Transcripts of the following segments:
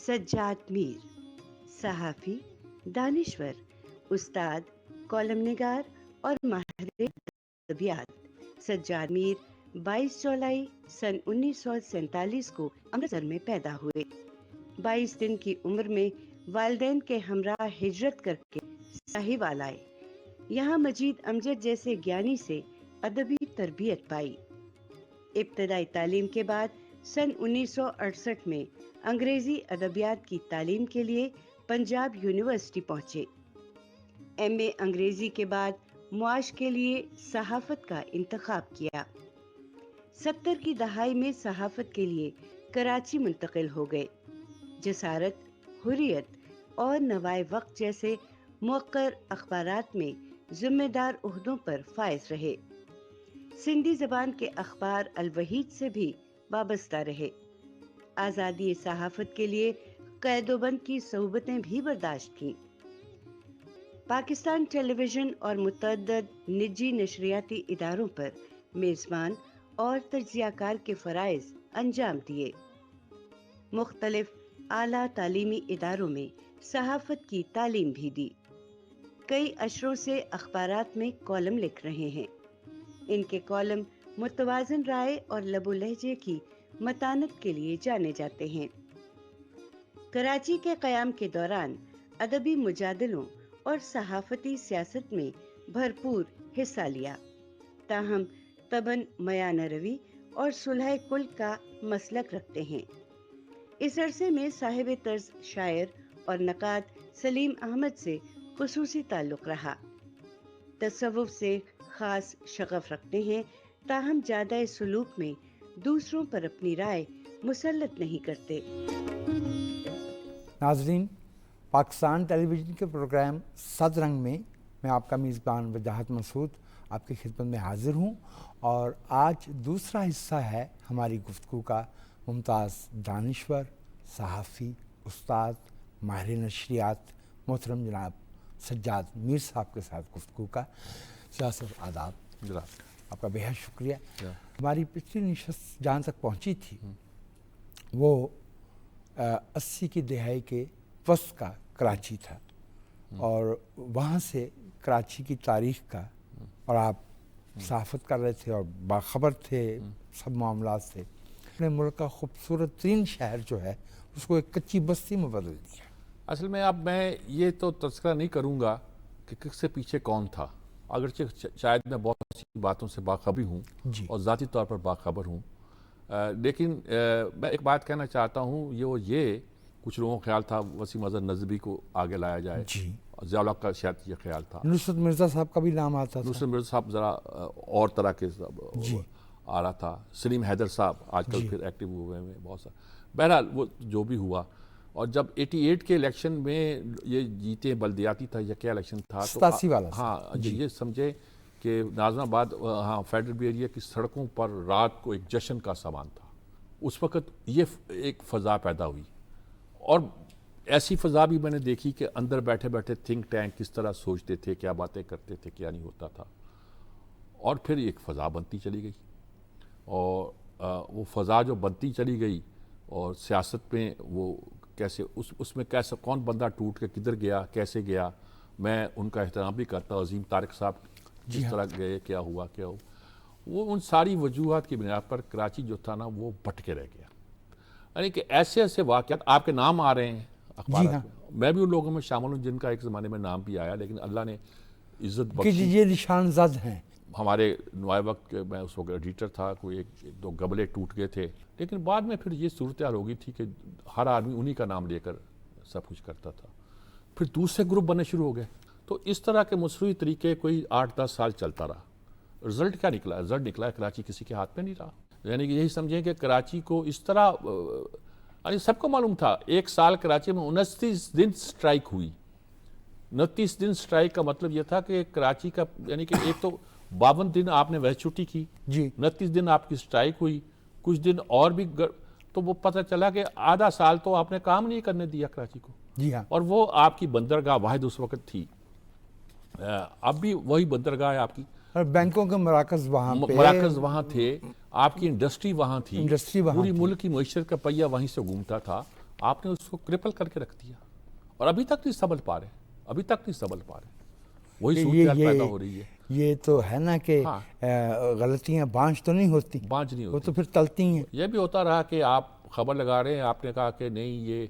سجاد میر، صحافی، دانشور، استاد، کالم نگار اور ماہر ادبیات سجاد میر 22 جولائی سن 1947 کو امرتسر میں پیدا ہوئے۔ 22 دن کی عمر میں والدین کے ہمراہ ہجرت کر کے ساہیوال آئے۔ یہاں مجید امجد جیسے گیانی سے ادبی تربیت پائی۔ ابتدائی تعلیم کے بعد سن 1968 میں انگریزی ادبیات کی تعلیم کے لیے پنجاب یونیورسٹی پہنچے۔ ایم اے انگریزی کے بعد معاش کے لیے صحافت کا انتخاب کیا۔ 70 کی دہائی میں صحافت کے لیے کراچی منتقل ہو گئے۔ جسارت، حریت اور نوائے وقت جیسے موقر اخبارات میں ذمہ دار عہدوں پر فائز رہے۔ سندھی زبان کے اخبار الوحید سے بھی وابستہ رہے۔ آزادی صحافت کے لیے قید و بند کی صعوبتیں بھی برداشت کیں۔ پاکستان ٹیلی ویژن اور متعدد نجی نشریاتی اداروں پر میزبان اور تجزیہ کار کے فرائض انجام دیے۔ مختلف اعلیٰ تعلیمی اداروں میں صحافت کی تعلیم بھی دی۔ کئی اشروں سے اخبارات میں کالم لکھ رہے ہیں۔ ان کے کالم متوازن رائے اور لب و لہجے کی متانت کے لیے جانے جاتے ہیں۔ کراچی کے قیام کے دوران ادبی مجادلوں اور صحافتی سیاست میں بھرپور حصہ لیا، تاہم طبعاً میانہ روی اور صلح کل کا مسلک رکھتے ہیں۔ اس عرصے میں صاحب طرز شاعر اور نقاد سلیم احمد سے خصوصی تعلق رہا۔ تصوف سے خاص شغف رکھتے ہیں، تاہم جادہ سلوک میں دوسروں پر اپنی رائے مسلط نہیں کرتے۔ ناظرین، پاکستان ٹیلی ویژن کے پروگرام صد رنگ میں میں آپ کا میزبان وجاہت مسعود آپ کی خدمت میں حاضر ہوں، اور آج دوسرا حصہ ہے ہماری گفتگو کا ممتاز دانشور، صحافی، استاد، ماہر نشریات محترم جناب سجاد میر صاحب کے ساتھ گفتگو کا۔ سیاست آداب جناب، آپ کا بہت شکریہ۔ ہماری پچھلی نشست جہاں تک پہنچی تھی وہ 80 کی دہائی کے وسط کا کراچی تھا، اور وہاں سے کراچی کی تاریخ کا، اور آپ صحافت کر رہے تھے اور باخبر تھے سب معاملات سے، اپنے ملک کا خوبصورت ترین شہر جو ہے اس کو ایک کچی بستی میں بدل دیا۔ اصل میں اب میں یہ تو تذکرہ نہیں کروں گا کہ کس سے پیچھے کون تھا، اگرچہ شاید میں بہت سی باتوں سے باخبر ہوں اور ذاتی طور پر باخبر ہوں، لیکن میں ایک بات کہنا چاہتا ہوں، یہ کچھ لوگوں کا خیال تھا وسیم اظہر نظبی کو آگے لایا جائے، ضیاء الحق کا شاید یہ خیال تھا، نصرت مرزا صاحب کا بھی نام آتا تھا، نصرت مرزا صاحب ذرا اور طرح کے آ رہا تھا، سلیم حیدر صاحب آج کل پھر ایکٹیو ہوئے ہیں بہت سا، بہرحال وہ جو بھی ہوا۔ اور جب 88 کے الیکشن میں یہ جیتے، بلدیاتی تھا یا کیا الیکشن تھا، 87 والا، ہاں یہ سمجھے کہ ناظم آباد ہاں فیڈرل ایریا کی سڑکوں پر رات کو ایک جشن کا سامان تھا۔ اس وقت یہ ایک فضا پیدا ہوئی، اور ایسی فضا بھی میں نے دیکھی کہ اندر بیٹھے بیٹھے تھنک ٹینک کس طرح سوچتے تھے، کیا باتیں کرتے تھے، کیا نہیں ہوتا تھا، اور پھر ایک فضا بنتی چلی گئی، اور وہ فضا جو بنتی چلی گئی، اور سیاست میں وہ کیسے اس میں کیسے کون بندہ ٹوٹ کے کدھر گیا، کیسے گیا، میں ان کا احترام بھی کرتا ہوں، عظیم طارق صاحب جس طرح گئے، کیا ہوا کیا ہو، وہ ان ساری وجوہات کی بنیاد پر کراچی جو تھا نا وہ بٹ کے رہ گیا۔ یعنی کہ ایسے ایسے واقعات آپ کے نام آ رہے ہیں اخبارات میں، میں بھی ان لوگوں میں شامل ہوں جن کا ایک زمانے میں نام بھی آیا، لیکن اللہ نے عزت بخشی۔ یہ نشان زد ہیں ہمارے نوائے وقت کے، میں اس وقت ایڈیٹر تھا، کوئی ایک دو گبلے ٹوٹ گئے تھے، لیکن بعد میں پھر یہ صورتحال ہو گئی تھی کہ ہر آدمی انہی کا نام لے کر سب کچھ کرتا تھا، پھر دوسرے گروپ بننے شروع ہو گئے، تو اس طرح کے مصروعی طریقے کوئی 8-10 سال چلتا رہا۔ رزلٹ کیا نکلا؟ رزلٹ نکلا ہے کراچی کسی کے ہاتھ میں نہیں رہا، یعنی کہ یہی سمجھیں کہ کراچی کو اس طرح، یعنی سب کو معلوم تھا ایک سال کراچی میں 29 دن سٹرائک ہوئی۔ 29 دن سٹرائک کا مطلب یہ تھا کہ کراچی کا، یعنی کہ ایک تو 52 دن آپ نے ویسے چھٹی کی، 29 دن آپ کی سٹرائک ہوئی، کچھ دن اور بھی، تو وہ پتہ چلا کہ آدھا سال تو آپ نے کام نہیں کرنے دیا کراچی کو، اور وہ آپ کی بندرگاہ واحد اس وقت تھی، اب بھی وہی بندرگاہ ہے آپ کی، اور بینکوں کے مراکز وہاں تھے، آپ کی انڈسٹری وہاں تھی، پوری ملک کی معیشت کا پہیہ وہیں سے گھومتا تھا، آپ نے اس کو کرپل کر کے رکھ دیا اور ابھی تک نہیں سنبھل پا رہے. وہی صورتحال پیدا ہو رہی ہے. یہ تو ہے نا کہ غلطیاں بانج تو نہیں ہوتی, وہ تو پھر تلتی ہیں. یہ بھی ہوتا رہا کہ آپ خبر لگا رہے ہیں, آپ نے کہا کہ نہیں یہ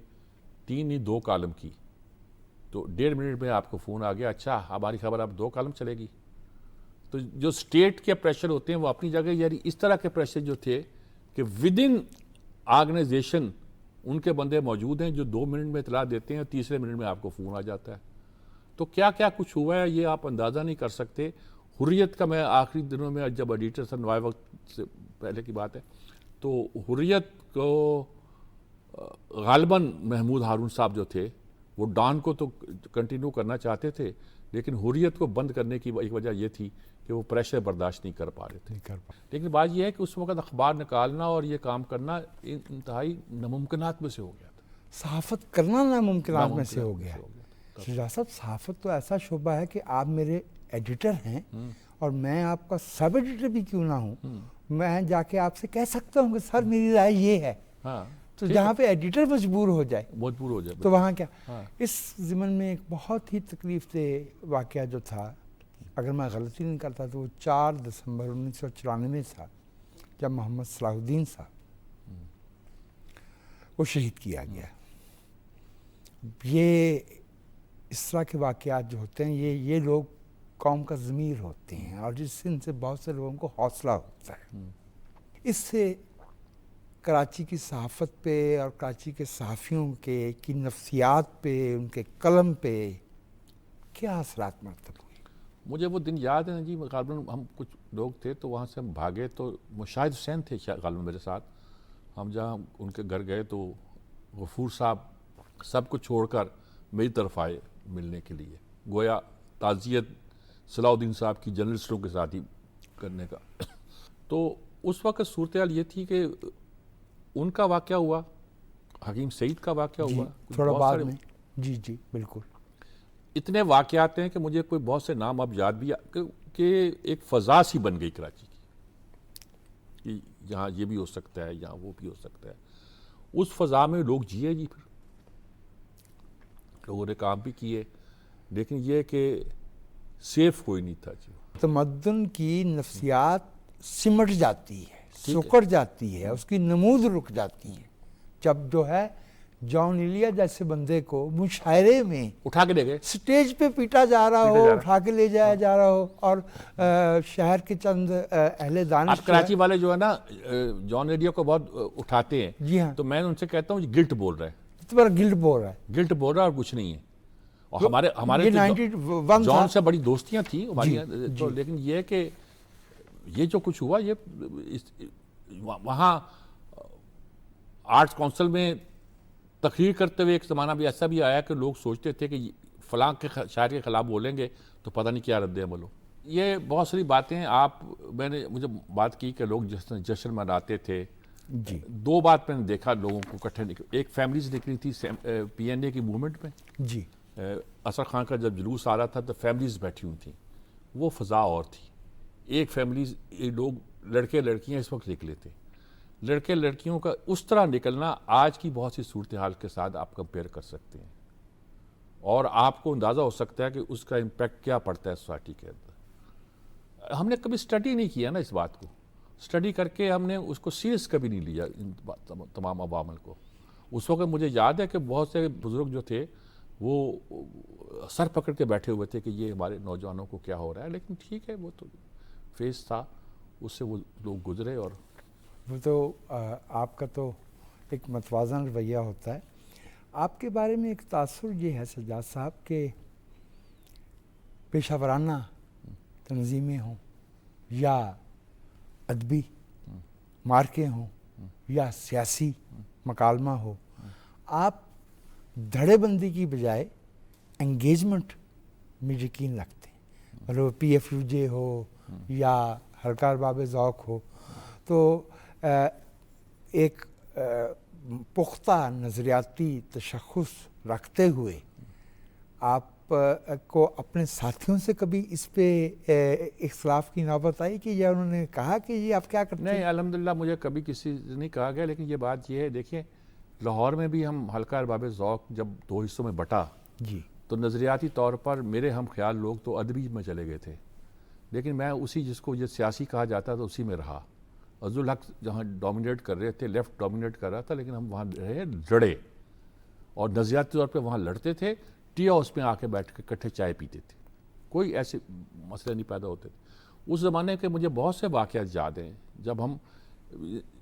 3 نہیں 2 کالم کی, تو 1.5 منٹ میں آپ کو فون آ گیا, اچھا ہماری خبر اب 2 کالم چلے گی. تو جو اسٹیٹ کے پریشر ہوتے ہیں وہ اپنی جگہ, یعنی اس طرح کے پریشر جو تھے کہ ود ان آرگنائزیشن ان کے بندے موجود ہیں جو 2 منٹ میں اطلاع دیتے ہیں اور تیسرے منٹ میں آپ کو فون آ جاتا ہے. تو کیا کیا کچھ ہوا ہے یہ آپ اندازہ نہیں کر سکتے. حریت کا میں آخری دنوں میں جب ایڈیٹر تھا, نوائے وقت سے پہلے کی بات ہے, تو حریت کو غالباً محمود ہارون صاحب جو تھے وہ ڈان کو تو کنٹینیو کرنا چاہتے تھے, لیکن حریت کو بند کرنے کی ایک وجہ یہ تھی کہ وہ پریشر برداشت نہیں کر پا رہے تھے. لیکن بات یہ ہے کہ اس وقت اخبار نکالنا اور یہ کام کرنا انتہائی ناممکنات میں سے ہو گیا تھا. صحافت کرنا ناممکنات میں سے ہو گیا. شجاع صاحب, صحافت تو ایسا شعبہ ہے کہ آپ میرے ایڈیٹر ہیں اور میں آپ کا سب ایڈیٹر بھی کیوں نہ ہوں, میں جا کے آپ سے کہہ سکتا ہوں کہ سر میری رائے یہ ہے. تو جہاں پہ ایڈیٹر مجبور ہو جائے تو وہاں کیا. اس ضمن میں ایک بہت ہی تکلیف دہ واقعہ جو تھا, اگر میں غلطی نہیں کرتا تو وہ 4 دسمبر 1994 تھا, جب محمد صلاح الدین صاحب وہ شہید کیا گیا. یہ اس طرح کے واقعات جو ہوتے ہیں یہ لوگ قوم کا ضمیر ہوتے ہیں, اور جس سے ان سے بہت سے لوگوں کو حوصلہ ہوتا ہے. اس سے کراچی کی صحافت پہ اور کراچی کے صحافیوں کی نفسیات پہ, ان کے قلم پہ کیا اثرات مرتب ہوئے؟ مجھے وہ دن یاد ہے جی, غالباً ہم کچھ لوگ تھے تو وہاں سے ہم بھاگے, تو مشاہد حسین تھے غالباً میرے ساتھ. ہم جہاں ان کے گھر گئے تو غفور صاحب سب کو چھوڑ کر میری طرف آئے ملنے کے لیے, گویا تعزیت صلاح الدین صاحب کی جرنلسٹوں کے ساتھ ہی کرنے کا. تو اس وقت صورتحال یہ تھی کہ ان کا واقعہ ہوا, حکیم سعید کا واقعہ ہوا تھوڑا بعد میں. جی بالکل. اتنے واقعات ہیں کہ مجھے کوئی بہت سے نام اب یاد بھی کہ ایک فضا سی بن گئی کراچی کی, کہ یہاں یہ بھی ہو سکتا ہے, یہاں وہ بھی ہو سکتا ہے. اس فضا میں لوگ جیے جی, پھر لوگوں نے کام بھی کیے, لیکن یہ کہ سیف کوئی نہیں تھا جی. تمدن کی نفسیات سمٹ جاتی ہے, سکڑ جاتی ہے, اس کی نمود رک جاتی ہے جب جو ہے جان ایلیا جیسے بندے کو مشاعرے میں اٹھا کے لے گئے, سٹیج پہ پیٹا جا رہا ہو, اٹھا کے لے جایا جا رہا ہو, اور شہر کے چند اہل دانش. اب کراچی والے جو ہے نا جان ایلیا کو بہت اٹھاتے ہیں. جی ہاں, تو میں ان سے کہتا ہوں گلٹ بول رہا ہے, گلٹ بول رہا ہے اور کچھ نہیں ہے. اور ہمارے جان سے بڑی دوستیاں تھیں ہماری, لیکن یہ کہ یہ جو کچھ ہوا, یہ وہاں آرٹس کونسل میں تقریر کرتے ہوئے ایک زمانہ بھی ایسا بھی آیا کہ لوگ سوچتے تھے کہ فلاں کے شاعر کے خلاف بولیں گے تو پتہ نہیں کیا رد عمل ہو. یہ بہت ساری باتیں میں نے مجھے بات کی کہ لوگ جشن مناتے تھے. جی 2 بات میں نے دیکھا لوگوں کو اکٹھے ایک فیملیز نکلی تھی پی این اے کی موومنٹ میں. جی اصغر خان کا جب جلوس آ رہا تھا تو فیملیز بیٹھی ہوئی تھیں, وہ فضا اور تھی. ایک فیملیز لوگ لڑکے لڑکیاں اس وقت نکلے تھے, لڑکے لڑکیوں کا اس طرح نکلنا آج کی بہت سی صورتحال کے ساتھ آپ کمپیئر کر سکتے ہیں, اور آپ کو اندازہ ہو سکتا ہے کہ اس کا امپیکٹ کیا پڑتا ہے سوسائٹی کے اندر. ہم نے کبھی اسٹڈی نہیں کیا نا اس بات کو, اسٹڈی کر کے ہم نے اس کو سیریس کبھی نہیں لیا ان تمام عوامل کو. اس وقت مجھے یاد ہے کہ بہت سے بزرگ جو تھے وہ سر پکڑ کے بیٹھے ہوئے تھے کہ یہ ہمارے نوجوانوں کو کیا ہو رہا ہے, لیکن ٹھیک ہے وہ تو فیز تھا, اس سے وہ لوگ گزرے. اور وہ تو آپ کا تو ایک متوازن رویہ ہوتا ہے. آپ کے بارے میں ایک تاثر یہ ہے سجاد صاحب کہ پیشہ ورانہ تنظیمیں ہوں یا ادبی مارکے ہوں یا سیاسی مکالمہ ہو, آپ دھڑے بندی کی بجائے انگیجمنٹ میں یقین رکھتے ہیں. مطلب پی ایف یو جے ہو یا حلقہ ارباب ذوق ہو, تو ایک پختہ نظریاتی تشخص رکھتے ہوئے آپ کو اپنے ساتھیوں سے کبھی اس پہ اختلاف کی نوبت آئی کہ یا انہوں نے کہا کہ یہ آپ کیا کرتے ہیں؟ نہیں, الحمدللہ مجھے کبھی کسی سے نہیں کہا گیا, لیکن یہ بات یہ ہے دیکھیں لاہور میں بھی ہم حلقہ ارباب ذوق جب 2 حصوں میں بٹا جی تو نظریاتی طور پر میرے ہم خیال لوگ تو ادبی میں چلے گئے تھے، لیکن میں اسی جس کو یہ سیاسی کہا جاتا تھا اسی میں رہا. عزیز الحق جہاں ڈومینیٹ کر رہے تھے، لیفٹ ڈومینیٹ کر رہا تھا، لیکن ہم وہاں رہے، لڑے اور نظریاتی طور پہ وہاں لڑتے تھے. ٹی ہاؤس میں آ کے بیٹھ کے اکٹھے چائے پیتے تھے، کوئی ایسے مسئلے نہیں پیدا ہوتے تھے. اس زمانے کے مجھے بہت سے واقعات یاد ہیں جب ہم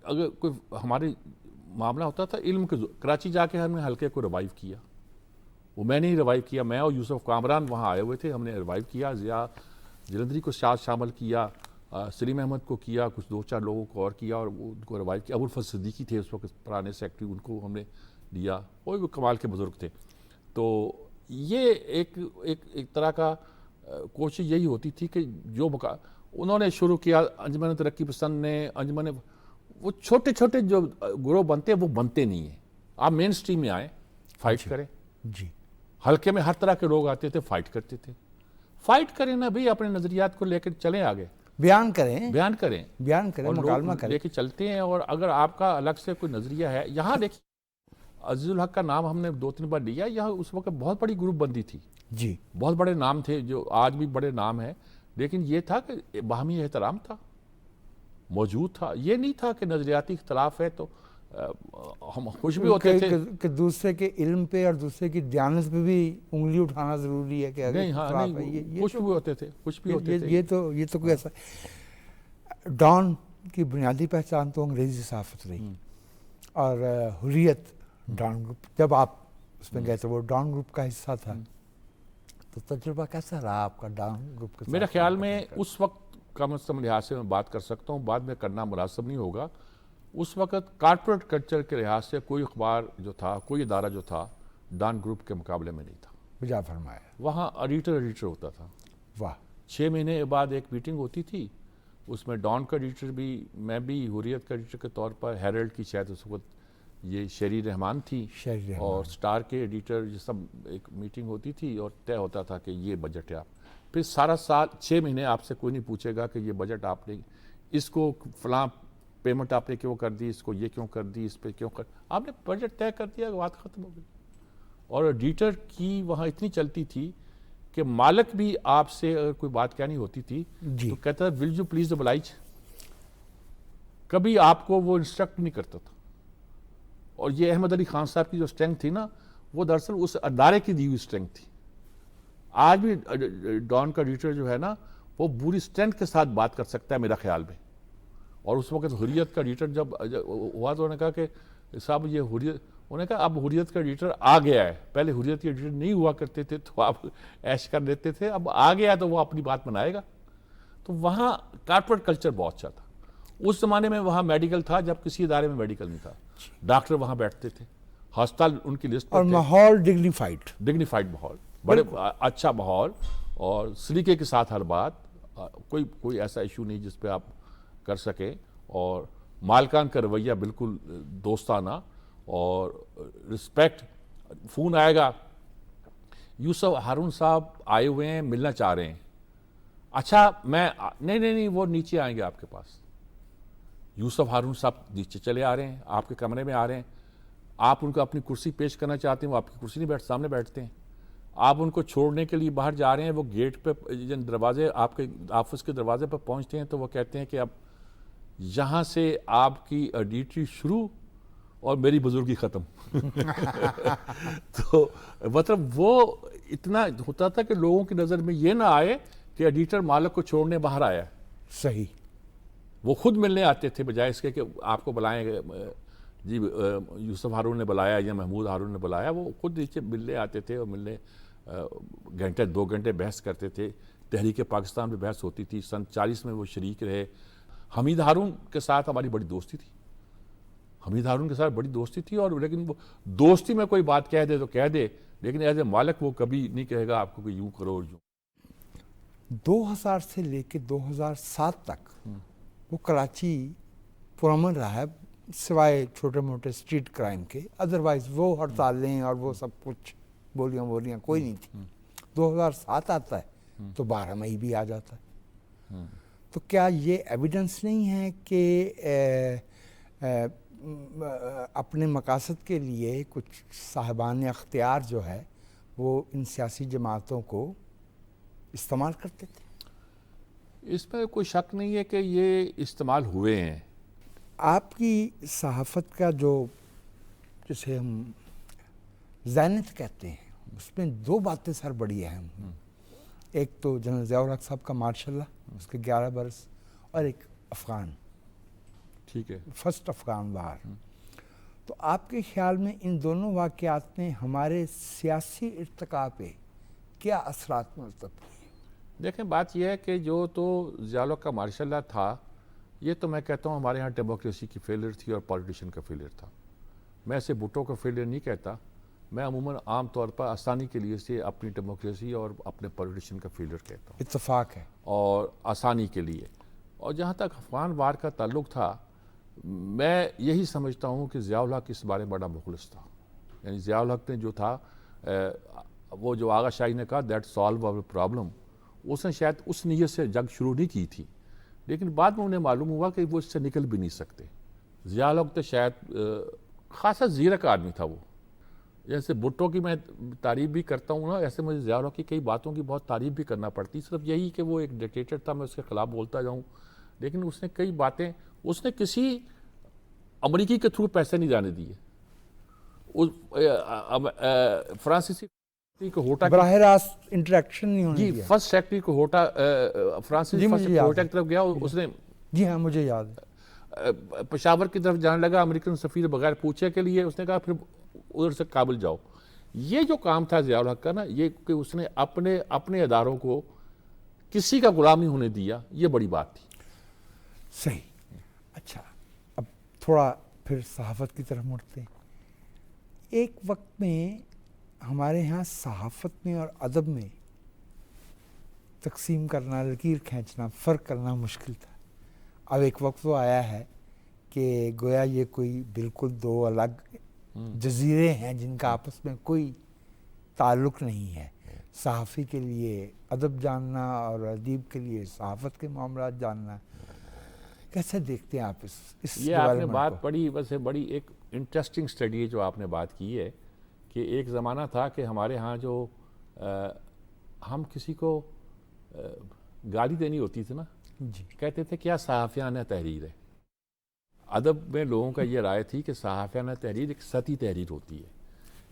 اگر کوئی ہمارے معاملہ ہوتا تھا علم کے کراچی جا کے ہم نے حلقے کو ریوائیو کیا. وہ میں نے ہی ریوائیو کیا، میں اور یوسف کامران وہاں آئے ہوئے تھے، ہم نے ریوائیو کیا. ضیاء جلندری کو شامل کیا، سلیم احمد کو کیا، کچھ 2-4 لوگوں کو اور کیا اور ان کو ریوائیو کیا. ابوالفضل صدیقی تھے اس وقت پرانے سیکٹری، ان کو ہم نے لیا، وہ بھی کمال کے بزرگ تھے. تو یہ ایک طرح کا کوشش یہی ہوتی تھی کہ جو انہوں نے شروع کیا انجمن ترقی پسند نے، انجمن وہ چھوٹے چھوٹے جو گروہ بنتے ہیں وہ بنتے نہیں ہیں. آپ مین سٹریم میں آئیں، فائٹ کریں. جی حلقے میں ہر طرح کے لوگ آتے تھے، فائٹ کرتے تھے. فائٹ کریں نا بھئی، اپنے نظریات کو لے کر چلیں آگے، بیان کریں بیان کریں، اور مکالمہ لوگ کریں. لے کے چلتے ہیں. اور اگر آپ کا الگ سے کوئی نظریہ ہے، یہاں دیکھیں عزیز الحق کا نام ہم نے 2-3 بار لیا. یہاں اس وقت بہت بڑی گروپ بندی تھی، جی بہت بڑے نام تھے جو آج بھی بڑے نام ہیں، لیکن یہ تھا کہ باہمی احترام تھا، موجود تھا. یہ نہیں تھا کہ نظریاتی اختلاف ہے تو ہم خوش بھی ہوتے تھے کہ دوسرے کے علم پہ اور دوسرے کی دیانت پہ بھی انگلی اٹھانا ضروری ہے کہ نہیں. ہاں نہیں، خوش بھی ہوتے تھے، خوش بھی ہوتے تھے. یہ تو کوئی ایسا. ڈان کی بنیادی پہچان تو انگریزی صحافت رہی، اور حریت ڈان گروپ جب آپ اس میں گئے تو وہ ڈان گروپ کا حصہ تھا. تو تجربہ کیسا رہا آپ کا ڈان گروپ کے ساتھ؟ میرے خیال میں اس وقت کم از کم لحاظ سے میں بات کر سکتا ہوں، بعد میں کرنا مناسب نہیں ہوگا. اس وقت کارپوریٹ کلچر کے لحاظ سے کوئی اخبار جو تھا، کوئی ادارہ جو تھا ڈان گروپ کے مقابلے میں نہیں تھا. بجا فرمایا. وہاں ایڈیٹر ہوتا تھا. واہ. 6 مہینے بعد ایک میٹنگ ہوتی تھی، اس میں ڈان کا ایڈیٹر بھی، میں بھی حریت کا ایڈیٹر کے طور پر، ہیرلڈ کی شاید اس وقت یہ شیری رحمان تھی، اور سٹار کے ایڈیٹر، یہ سب ایک میٹنگ ہوتی تھی اور طے ہوتا تھا کہ یہ بجٹ ہے. آپ پھر سارا سال 6 مہینے آپ سے کوئی نہیں پوچھے گا کہ یہ بجٹ آپ نے اس کو فلاں پیمنٹ آپ نے کیوں کر دی، اس کو یہ کیوں کر دی، اس پہ کیوں کر، آپ نے بجٹ طے کر دیا، بات ختم ہو گئی. اور ایڈیٹر کی وہاں اتنی چلتی تھی کہ مالک بھی آپ سے اگر کوئی بات کہنی ہوتی تھی تو کہتا ہے ول یو پلیز oblige. کبھی آپ کو وہ انسٹرکٹ نہیں کرتا تھا. اور یہ احمد علی خان صاحب کی جو اسٹرینتھ تھی نا، وہ دراصل اس ادارے کی دی ہوئی اسٹرینتھ تھی. آج بھی ڈان کا ایڈیٹر جو ہے نا، وہ پوری اسٹرینتھ کے ساتھ بات کر سکتا ہے میرا خیال میں. اور اس وقت حریت کا ایڈیٹر جب ہوا تو انہوں نے کہا کہ صاحب یہ حریت، انہوں نے کہا اب حریت کا ایڈیٹر آ گیا ہے، پہلے حریت کے ایڈیٹر نہیں ہوا کرتے تھے تو آپ ایش کر لیتے تھے، اب آ گیا تو وہ اپنی بات بنائے گا. تو وہاں کارپوریٹ کلچر بہت اچھا تھا. اس زمانے میں وہاں میڈیکل تھا جب کسی ادارے میں میڈیکل نہیں تھا. ڈاکٹر وہاں بیٹھتے تھے، ہسپتال ان کی لسٹ پر، اور ماحول ڈگنیفائڈ ماحول، بڑے اچھا ماحول، اور سلیقے کے ساتھ ہر بات، کوئی ایسا ایشو نہیں جس پہ آپ کر سکیں. اور مالکان کا رویہ بالکل دوستانہ اور رسپیکٹ. فون آئے گا، یوسف ہارون صاحب آئے ہوئے ہیں، ملنا چاہ رہے ہیں. اچھا میں نہیں وہ نیچے آئیں گے آپ کے پاس. یوسف ہارون صاحب نیچے چلے آ رہے ہیں، آپ کے کمرے میں آ رہے ہیں. آپ ان کو اپنی کرسی پیش کرنا چاہتے ہیں، وہ آپ کی کرسی نہیں سامنے بیٹھتے ہیں. آپ ان کو چھوڑنے کے لیے باہر جا رہے ہیں، وہ گیٹ پہ دروازے، آپ کے آفس کے دروازے پہ پہنچتے ہیں تو وہ کہتے ہیں کہ اب یہاں سے آپ کی ایڈیٹری شروع اور میری بزرگی ختم. تو مطلب وہ اتنا ہوتا تھا کہ لوگوں کی نظر میں یہ نہ آئے کہ ایڈیٹر مالک کو چھوڑنے باہر آیا ہے. صحیح. وہ خود ملنے آتے تھے بجائے اس کے کہ آپ کو بلائیں گے، جی یوسف ہارون نے بلایا یا محمود ہارون نے بلایا. وہ خود نیچے ملنے آتے تھے اور ملنے گھنٹے 2 گھنٹے بحث کرتے تھے. تحریک پاکستان میں بحث ہوتی تھی، سن 40 میں وہ شریک رہے. حمید ہارون کے ساتھ ہماری بڑی دوستی تھی، اور لیکن وہ دوستی میں کوئی بات کہہ دے تو کہہ دے، لیکن ایز اے مالک وہ کبھی نہیں کہے گا آپ کو کہ یوں کرو اور یوں. 2000 سے لے کے 2007 تک وہ کراچی پرامن رہا ہے، سوائے چھوٹے موٹے اسٹریٹ کرائم کے. ادروائز وہ ہڑتالیں اور وہ سب کچھ بولیاں کوئی نہیں تھی. 2007 آتا ہے تو 12 مئی بھی آ جاتا ہے. تو کیا یہ ایویڈنس نہیں ہے کہ اپنے مقاصد کے لیے کچھ صاحبان اختیار جو ہے وہ ان سیاسی جماعتوں کو استعمال کرتے تھے. اس میں کوئی شک نہیں ہے کہ یہ استعمال ہوئے ہیں. آپ کی صحافت کا جو جسے ہم ذہنیت کہتے ہیں اس میں دو باتیں سر بڑی اہم ہیں. ایک تو جنرل ضیاء الحق صاحب کا ماشاء اللہ اس کے 11 برس، اور ایک افغان، ٹھیک ہے، فرسٹ افغان وار. تو آپ کے خیال میں ان دونوں واقعات نے ہمارے سیاسی ارتقاء پہ کیا اثرات مرتب کیے؟ دیکھیں بات یہ ہے کہ جو تو ضیاء الحق کا مارشاء اللہ تھا، یہ تو میں کہتا ہوں ہمارے ہاں ڈیموکریسی کی فیلئر تھی اور پولیٹیشین کا فیلئر تھا. میں اسے بھٹو کا فیلئر نہیں کہتا، میں عموماً عام طور پر آسانی کے لیے سے اپنی ڈیموکریسی اور اپنے پولیٹیشین کا فیلئر کہتا ہوں، اتفاق ہے. اور آسانی کے لیے. اور جہاں تک افغان وار کا تعلق تھا، میں یہی سمجھتا ہوں کہ ضیاء الحق اس بارے میں بڑا مخلص تھا. یعنی ضیاء الحق نے جو تھا وہ جو آغا شاہی نے کہا دیٹ سالو آور پرابلم، اس نے شاید اس نیت سے جنگ شروع نہیں کی تھی، لیکن بعد میں انہیں معلوم ہوا کہ وہ اس سے نکل بھی نہیں سکتے. ضیاء الحق تو شاید خاصا زیرک آدمی تھا وہ. جیسے بھٹو کی میں تعریف بھی کرتا ہوں نا، ایسے مجھے ضیاء الحق کی کئی باتوں کی بہت تعریف بھی کرنا پڑتی. صرف یہی کہ وہ ایک ڈکٹیٹر تھا، میں اس کے خلاف بولتا جاؤں، لیکن اس نے کئی باتیں، اس نے کسی امریکی کے تھرو پیسے نہیں جانے دیے. فرانسیسی کو ہوٹا براہ راست انٹریکشن نہیں ہونے جی دیا. فرسٹ سیکرٹری کو ہوٹا فرانسیسی فرسٹ ہوٹا کی طرف گیا، اس نے جی ہاں مجھے یاد ہے. پشاور کی طرف جانے لگا امریکن سفیر بغیر پوچھے کے لیے، اس نے کہا پھر ادھر سے کابل جاؤ. یہ جو کام تھا ضیاء الحق کا نا، یہ کہ اس نے اپنے اداروں کو کسی کا غلام نہیں ہونے دیا، یہ بڑی بات تھی. صحیح. اچھا اب تھوڑا پھر صحافت کی طرف مڑتے ہیں. ایک وقت میں ہمارے ہاں صحافت میں اور ادب میں تقسیم کرنا، لکیر کھینچنا، فرق کرنا مشکل تھا. اب ایک وقت وہ آیا ہے کہ گویا یہ کوئی بالکل دو الگ جزیرے ہیں جن کا آپس میں کوئی تعلق نہیں ہے. صحافی کے لیے ادب جاننا اور ادیب کے لیے صحافت کے معاملات جاننا. کیسے دیکھتے ہیں آپ اس یہ آپ نے ڈیولپمنٹ بات کو؟ پڑھی، ویسے بڑی ایک انٹرسٹنگ اسٹڈی ہے جو آپ نے بات کی ہے کہ ایک زمانہ تھا کہ ہمارے ہاں جو ہم کسی کو گالی دینی ہوتی تھی نا، جی کہتے تھے کیا صحافیانہ تحریر ہے. ادب میں لوگوں کا یہ رائے تھی کہ صحافیانہ تحریر ایک سطحی تحریر ہوتی ہے،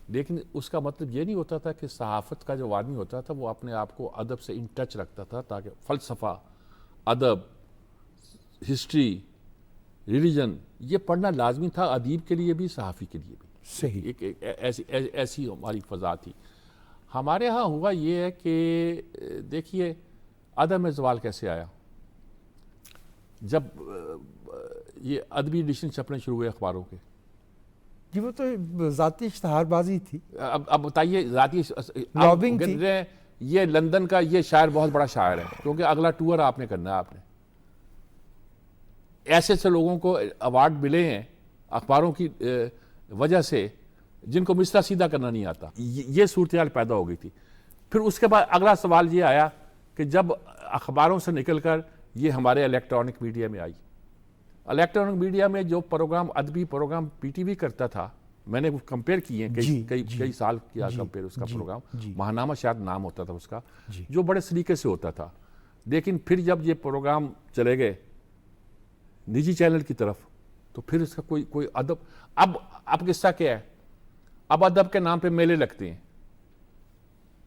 لیکن اس کا مطلب یہ نہیں ہوتا تھا کہ صحافت کا جو آدمی ہوتا تھا وہ اپنے آپ کو ادب سے ان ٹچ رکھتا تھا، تاکہ فلسفہ، ادب، ہسٹری، ریلیجن یہ پڑھنا لازمی تھا، ادیب کے لیے بھی صحافی کے لیے بھی. صحیح. ایک ایسی ہماری فضا تھی. ہمارے ہاں ہوا یہ ہے کہ دیکھیے ادب میں زوال کیسے آیا. جب یہ ادبی ایڈیشن چھپنے شروع ہوئے اخباروں کے، جی وہ تو ذاتی اشتہار بازی تھی. اب بتائیے ذاتی لابنگ تھی. یہ لندن کا یہ شاعر بہت بڑا شاعر ہے، کیونکہ اگلا ٹور آپ نے کرنا ہے. آپ نے ایسے لوگوں کو ایوارڈ ملے ہیں اخباروں کی وجہ سے جن کو مصرع سیدھا کرنا نہیں آتا. یہ صورتحال پیدا ہو گئی تھی. پھر اس کے بعد اگلا سوال یہ آیا کہ جب اخباروں سے نکل کر یہ ہمارے الیکٹرانک میڈیا میں آئی. الیکٹرانک میڈیا میں جو پروگرام، ادبی پروگرام پی ٹی وی کرتا تھا، میں نے کمپیئر کیے ہیں، کئی سال کیا کمپیئر اس کا پروگرام. ماہنامہ شاید نام ہوتا تھا اس کا، جو بڑے سلیقے سے ہوتا تھا. لیکن پھر جب یہ پروگرام چلے گئے نجی چینل کی طرف، تو پھر اس کا کوئی ادب. اب قصہ کیا ہے؟ اب ادب کے نام پہ میلے لگتے ہیں.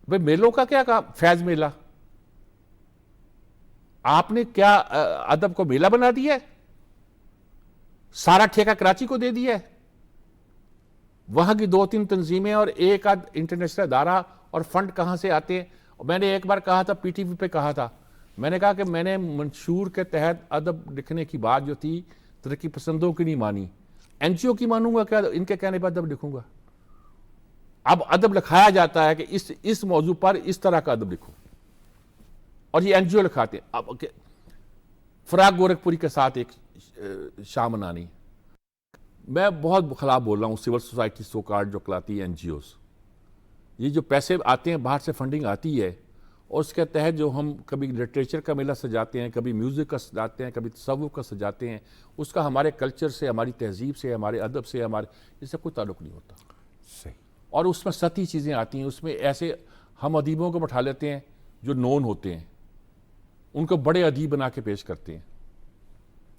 بھئی میلوں کا کیا کہا؟ فیض میلہ. آپ نے کیا ادب کو میلہ بنا دیا ہے؟ سارا ٹھیکہ کراچی کو دے دیا ہے. وہاں کی 2-3 تنظیمیں اور ایک آدھ انٹرنیشنل ادارہ اور فنڈ کہاں سے آتے ہیں؟ میں نے ایک بار کہا تھا، پی ٹی وی پہ کہا تھا، میں نے کہا کہ میں نے منشور کے تحت ادب لکھنے کی بات جو تھی ترقی پسندوں کی نہیں مانی، این جی او کی مانوں گا کیا؟ ان کے کہنے پر ادب لکھوں گا. اب ادب لکھایا جاتا ہے کہ اس موضوع پر اس طرح کا ادب لکھو، اور یہ این جی او لکھاتے ہیں. اب فراق گورکھپوری کے ساتھ ایک شام منانی. میں بہت خلاف بول رہا ہوں سول سوسائٹی سو کارڈ جو کلاتی ہے این جی اوز. یہ جو پیسے آتے ہیں باہر سے، فنڈنگ آتی ہے، اور اس کے تحت جو ہم کبھی لٹریچر کا میلہ سجاتے ہیں، کبھی میوزک کا سجاتے ہیں، کبھی تصوف کا سجاتے ہیں، اس کا ہمارے کلچر سے، ہماری تہذیب سے، ہمارے ادب سے، اس سے کوئی تعلق نہیں ہوتا. صحیح. اور اس میں سطحی چیزیں آتی ہیں. اس میں ایسے ہم ادیبوں کو بٹھا لیتے ہیں جو نون ہوتے ہیں، ان کو بڑے ادیب بنا کے پیش کرتے ہیں.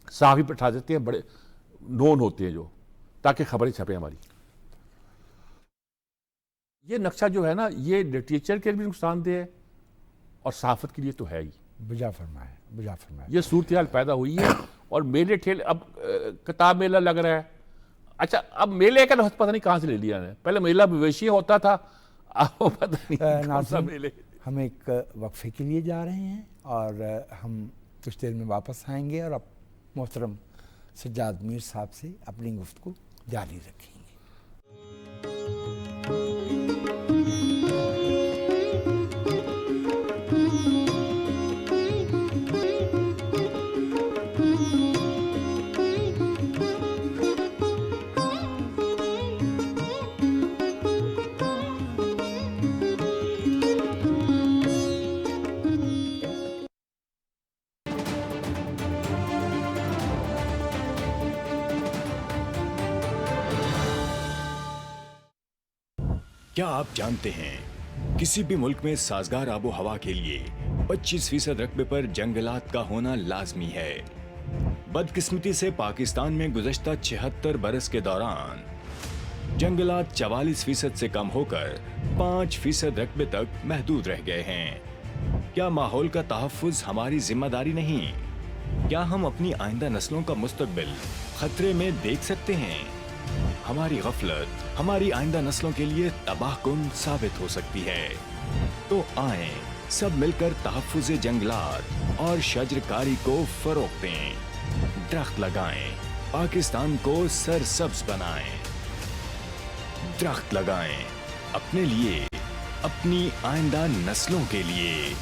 صحافی بٹھا دیتے ہیں بڑے نون ہوتے ہیں جو، تاکہ خبریں چھپیں ہماری. یہ نقشہ جو ہے نا، یہ لٹریچر کے لیے بھی نقصان دہ ہے اور صحافت کے لیے تو ہے ہی. بجا فرمایا، بجا فرمایا. یہ صورتحال پیدا ہوئی ہے. اور میلے ٹھیلے، اب کتاب میلہ لگ رہا ہے. اچھا، اب میلے کا لفظ پتہ نہیں کہاں سے لے لیا ہے. پہلے میلہ مویشی ہوتا تھا، اب پتہ نہیں کون سا میلے. ہم ایک وقفے کے لیے جا رہے ہیں اور ہم کچھ دیر میں واپس آئیں گے اور اب محترم سجاد میر صاحب سے اپنی گفتگو جاری رکھیں گے. کیا آپ جانتے ہیں کسی بھی ملک میں سازگار آب و ہوا کے لیے 25% رقبے پر جنگلات کا ہونا لازمی ہے. بدقسمتی سے پاکستان میں گزشتہ 76 برس کے دوران جنگلات 44% سے کم ہو کر 5% رقبے تک محدود رہ گئے ہیں. کیا ماحول کا تحفظ ہماری ذمہ داری نہیں؟ کیا ہم اپنی آئندہ نسلوں کا مستقبل خطرے میں دیکھ سکتے ہیں؟ ہماری غفلت ہماری آئندہ نسلوں کے لیے تباہ کن ثابت ہو سکتی ہے. تو آئیں سب مل کر تحفظ جنگلات اور شجرکاری کو فروغ دیں. درخت لگائیں، پاکستان کو سرسبز بنائیں. درخت لگائیں، اپنے لیے، اپنی آئندہ نسلوں کے لیے.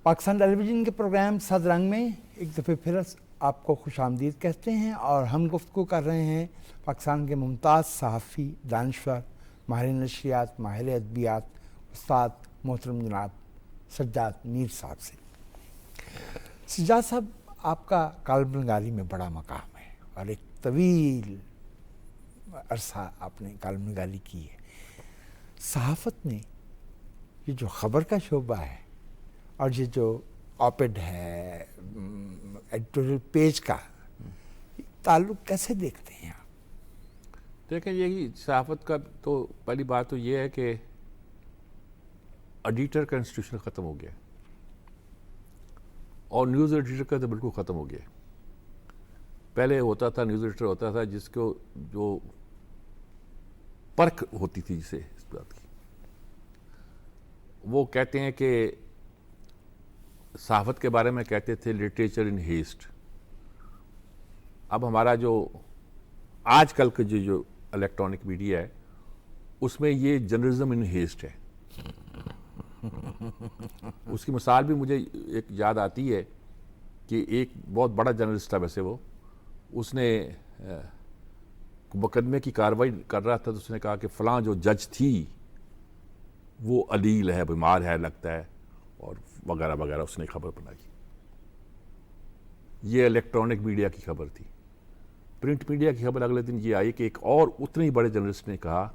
پاکستان ٹیلی ویژن کے پروگرام سد رنگ میں ایک دفعہ پھر آپ کو خوش آمدید کہتے ہیں اور ہم گفتگو کر رہے ہیں پاکستان کے ممتاز صحافی، دانشور، ماہر نشریات، ماہر ادبیات، استاد محترم جناب سجاد میر صاحب سے. سجاد صاحب، آپ کا کالم نگاری میں بڑا مقام ہے اور ایک طویل عرصہ آپ نے کالم نگاری کی ہے. صحافت میں یہ جو خبر کا شعبہ ہے اور یہ جو آپڈ ہے، ایڈیٹوریل پیج کا تعلق کیسے دیکھتے ہیں آپ؟ دیکھیں، یہی صحافت کا تو پہلی بات تو یہ ہے کہ ایڈیٹر کا انسٹیٹیوشن ختم ہو گیا اور نیوز ایڈیٹر کا تو بالکل ختم ہو گیا. پہلے ہوتا تھا، نیوز ایڈیٹر ہوتا تھا جس کو جو پرکھ ہوتی تھی، جسے اس بات کی وہ کہتے ہیں کہ صحافت کے بارے میں کہتے تھے لٹریچر ان ہیسٹ. اب ہمارا جو آج کل کا جو الیکٹرانک میڈیا ہے اس میں یہ جرنلزم ان ہیسٹ ہے. اس کی مثال بھی مجھے ایک یاد آتی ہے کہ ایک بہت بڑا جرنلسٹ تھا، ویسے اس نے مقدمے کی کارروائی کر رہا تھا تو اس نے کہا کہ فلاں جو جج تھی وہ علیل ہے، بیمار ہے لگتا ہے، اور وغیرہ وغیرہ اس نے خبر بنائی. یہ الیکٹرانک میڈیا کی خبر تھی. پرنٹ میڈیا کی خبر اگلے دن یہ آئی کہ ایک اور اتنے ہی بڑے جرنلسٹ نے کہا،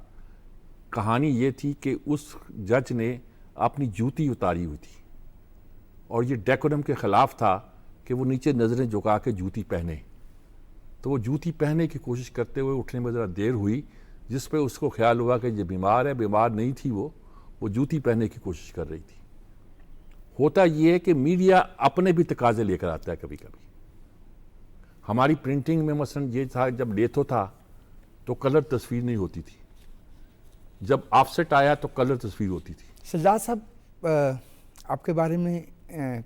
کہانی یہ تھی کہ اس جج نے اپنی جوتی اتاری ہوئی تھی اور یہ ڈیکورم کے خلاف تھا کہ وہ نیچے نظریں جھکا کے جوتی پہنے. تو وہ جوتی پہننے کی کوشش کرتے ہوئے اٹھنے میں ذرا دیر ہوئی، جس پہ اس کو خیال ہوا کہ یہ بیمار ہے. بیمار نہیں تھی، وہ جوتی پہننے کی کوشش کر رہی تھی. ہوتا یہ ہے کہ میڈیا اپنے بھی تقاضے لے کر آتا ہے. کبھی کبھی ہماری پرنٹنگ میں مثلا یہ تھا، جب لیتھو تھا تو کلر تصویر نہیں ہوتی تھی، جب آف سیٹ آیا تو کلر تصویر ہوتی تھی. سجاد صاحب، آپ کے بارے میں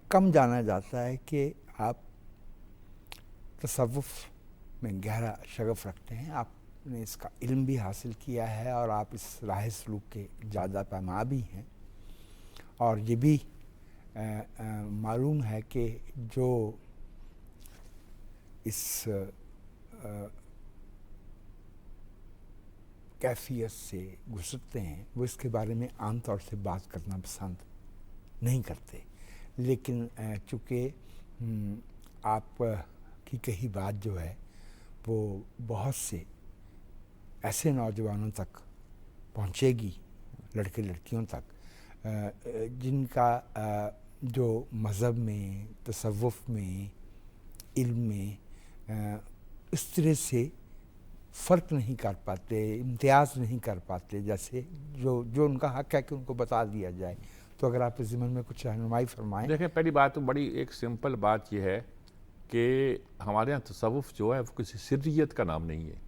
کم جانا جاتا ہے کہ آپ تصوف میں گہرا شغف رکھتے ہیں. آپ نے اس کا علم بھی حاصل کیا ہے اور آپ اس راہ سلوک کے زیادہ پیما بھی ہیں. اور یہ بھی معلوم ہے کہ جو اس کیفیت سے گزرتے ہیں وہ اس کے بارے میں عام طور سے بات کرنا پسند نہیں کرتے، لیکن چونکہ آپ کی کہی بات جو ہے وہ بہت سے ایسے نوجوانوں تک پہنچے گی، لڑکے لڑکیوں تک جن کا جو مذہب میں، تصوف میں، علم میں اس طرح سے فرق نہیں کر پاتے، امتیاز نہیں کر پاتے، جیسے جو ان کا حق ہے کہ ان کو بتا دیا جائے. تو اگر آپ اس ضمن میں کچھ رہنمائی فرمائیں. دیکھیں، پہلی بات تو بڑی ایک سمپل بات یہ ہے کہ ہمارے یہاں تصوف جو ہے وہ کسی سریت کا نام نہیں ہے،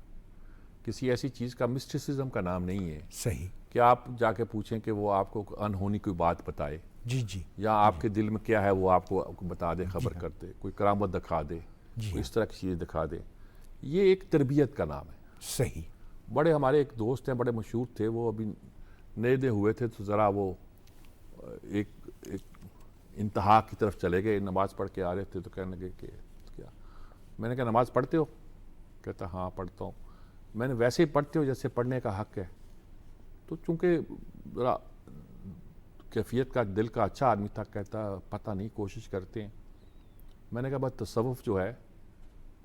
کسی ایسی چیز کا مسٹسزم کا نام نہیں ہے. صحیح. کہ آپ جا کے پوچھیں کہ وہ آپ کو انہونی کوئی بات بتائے، جی جی، یا آپ کے دل میں کیا ہے وہ آپ کو بتا دے، خبر کر دے، کوئی کرامت دکھا دے، کوئی اس طرح کی چیز دکھا دے. یہ ایک تربیت کا نام ہے. صحیح. بڑے ہمارے ایک دوست ہیں، بڑے مشہور تھے، وہ ابھی نئے ہوئے تھے تو ذرا وہ ایک انتہا کی طرف چلے گئے. نماز پڑھ کے آ رہے تھے تو کہنے لگے کہ کیا؟ میں نے کہا نماز پڑھتے ہو؟ کہتا ہاں پڑھتا ہوں. میں نے ویسے ہی پڑھتے ہو جیسے پڑھنے کا حق ہے. تو چونکہ ذرا کیفیت کا دل کا اچھا آدمی تھا، کہتا پتہ نہیں، کوشش کرتے ہیں. میں نے کہا بس تصوف جو ہے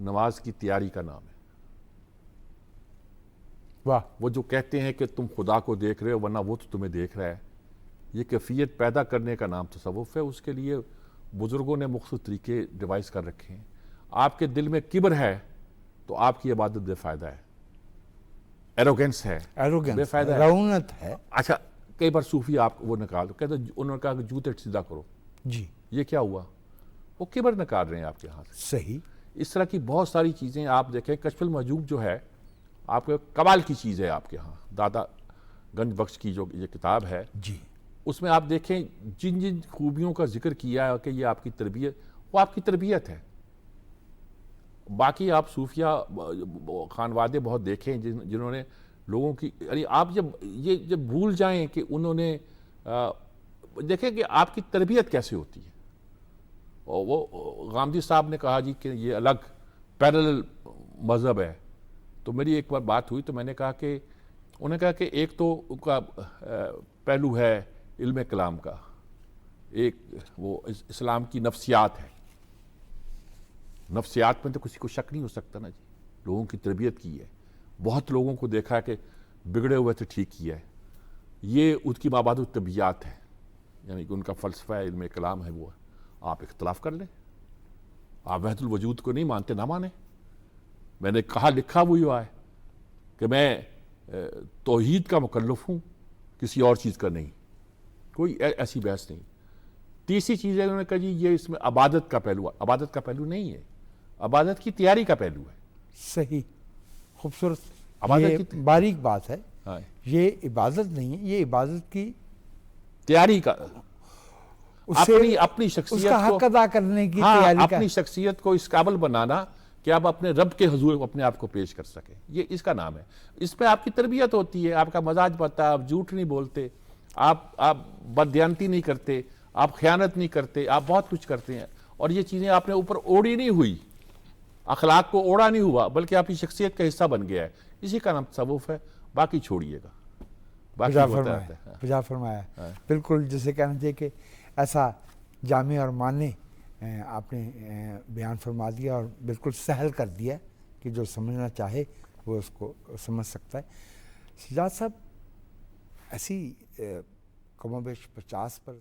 نماز کی تیاری کا نام ہے. واہ. وہ جو کہتے ہیں کہ تم خدا کو دیکھ رہے ہو ورنہ وہ تو تمہیں دیکھ رہا ہے، یہ کیفیت پیدا کرنے کا نام تصوف ہے. اس کے لیے بزرگوں نے مختلف طریقے ڈیوائز کر رکھے ہیں. آپ کے دل میں کبر ہے تو آپ کی عبادت بے فائدہ ہے. ایروگنس ہے، بے فائدہ ہے، رعونت ہے. اچھا کئی بار صوفی آپ وہ نکال دو، کہتے انہوں نے کہا کہ جوتے سیدھا کرو. جی. یہ کیا ہوا؟ وہ کبر نکال رہے ہیں آپ کے ہاں سے. صحیح. اس طرح کی بہت ساری چیزیں آپ دیکھیں. کشف المحجوب جو ہے آپ کے کمال کی چیز ہے آپ کے ہاں. دادا گنج بخش کی جو یہ کتاب ہے، جی، اس میں آپ دیکھیں جن جن خوبیوں کا ذکر کیا ہے کہ یہ آپ کی تربیت، وہ آپ کی تربیت ہے. باقی آپ صوفیہ خانوادے بہت دیکھیں جنہوں نے لوگوں کی، یعنی آپ جب بھول جائیں کہ انہوں نے دیکھیں کہ آپ کی تربیت کیسے ہوتی ہے. اور وہ غامدی صاحب نے کہا جی کہ یہ الگ پیرلل مذہب ہے. تو میری ایک بار بات ہوئی تو میں نے کہا کہ انہوں نے کہا کہ ایک تو ان کا پہلو ہے علم کلام کا، ایک وہ اسلام کی نفسیات ہے. نفسیات میں تو کسی کو شک نہیں ہو سکتا نا جی. لوگوں کی تربیت کی ہے، بہت لوگوں کو دیکھا ہے کہ بگڑے ہوئے تھے ٹھیک کیا ہے. یہ ان کی مابعد الطبیعات ہے، یعنی کہ ان کا فلسفہ ہے، علم کلام ہے. وہ آپ اختلاف کر لیں، آپ وحدت الوجود کو نہیں مانتے، نہ مانیں. میں نے کہا لکھا ہوئی ہوا ہے کہ میں توحید کا مکلف ہوں، کسی اور چیز کا نہیں. کوئی ایسی بحث نہیں. تیسری چیز ہے انہوں نے کہا جی یہ اس میں عبادت کا پہلو ہے. عبادت کا پہلو نہیں ہے، عبادت کی تیاری کا پہلو ہے. صحیح، خوبصورت، عبادت یہ باریک بات ہے. ہاں، یہ عبادت نہیں ہے، یہ عبادت کی تیاری کا، اپنی اس شخصیت کا حق کو، ادا کرنے کی ہاں تیاری کا. اپنی شخصیت کو اس قابل بنانا کہ آپ اپنے رب کے حضور اپنے آپ کو پیش کر سکیں. یہ اس کا نام ہے. اس پہ آپ کی تربیت ہوتی ہے، آپ کا مزاج بنتا ہے، آپ جھوٹ نہیں بولتے، آپ بددیانتی نہیں کرتے، آپ خیانت نہیں کرتے، آپ بہت کچھ کرتے ہیں. اور یہ چیزیں آپ نے اوپر اوڑی نہیں ہوئی، اخلاق کو اوڑا نہیں ہوا، بلکہ آپ کی شخصیت کا حصہ بن گیا ہے. اسی کا نام تصوف ہے. باقی چھوڑیے گا، باقی ہوتا رہتا ہے. پجا فرمایا. بالکل جسے کہنا چاہیے کہ ایسا جامع اور معنی آپ نے بیان فرما دیا اور بالکل سہل کر دیا کہ جو سمجھنا چاہے وہ اس کو سمجھ سکتا ہے. سجاد صاحب، ایسی کم و بیش 50%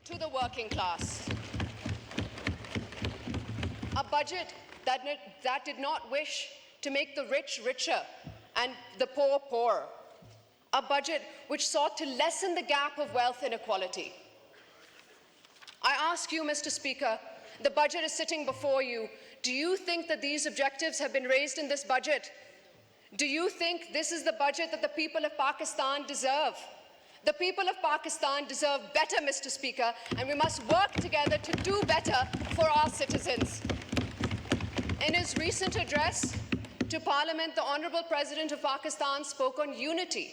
to the working class. A budget that did not wish to make the rich richer and the poor poorer. A budget which sought to lessen the gap of wealth inequality. I ask you, Mr. Speaker, the budget is sitting before you. Do you think that these objectives have been raised in this budget? Do you think this is the budget that the people of Pakistan deserve? The people of Pakistan deserve better, Mr. Speaker, and we must work together to do better for our citizens. In his recent address, to Parliament, the Honourable President of Pakistan spoke on unity.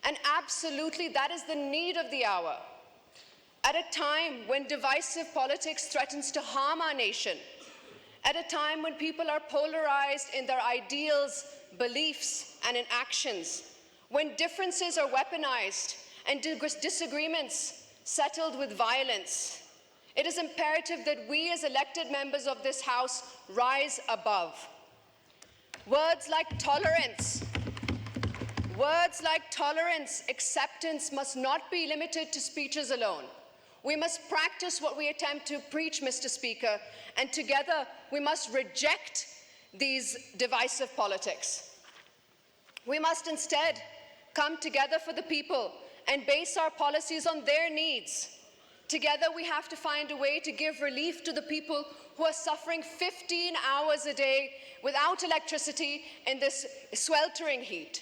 And absolutely, that is the need of the hour. At a time when divisive politics threatens to harm our nation, at a time when people are polarized in their ideals, beliefs, and in actions, when differences are weaponized and disagreements settled with violence, it is imperative that we as elected members of this House rise above. Words like tolerance, acceptance must not be limited to speeches alone. We must practice what we attempt to preach, Mr. Speaker, and together we must reject these divisive politics. We must instead come together for the people and base our policies on their needs. Together we have to find a way to give relief to the people who are suffering 15 hours a day without electricity in this sweltering heat.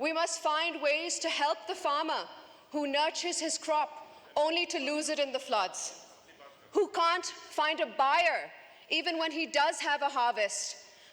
We must find ways to help the farmer who nurtures his crop only to lose it in the floods, who can't find a buyer even when he does have a harvest.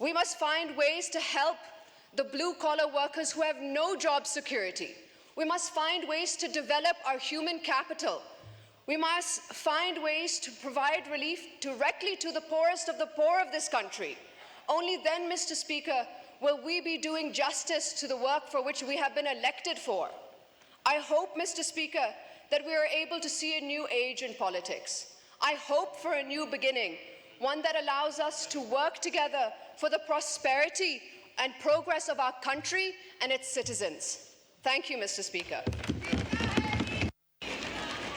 We must find ways to help the blue-collar workers who have no job security. We must find ways to develop our human capital. We must find ways to provide relief directly to the poorest of the poor of this country. Only then, Mr. Speaker, will we be doing justice to the work for which we have been elected for. I hope, Mr. Speaker, that we are able to see a new age in politics. I hope for a new beginning, one that allows us to work together for the prosperity and progress of our country and its citizens. Thank you, Mr. Speaker.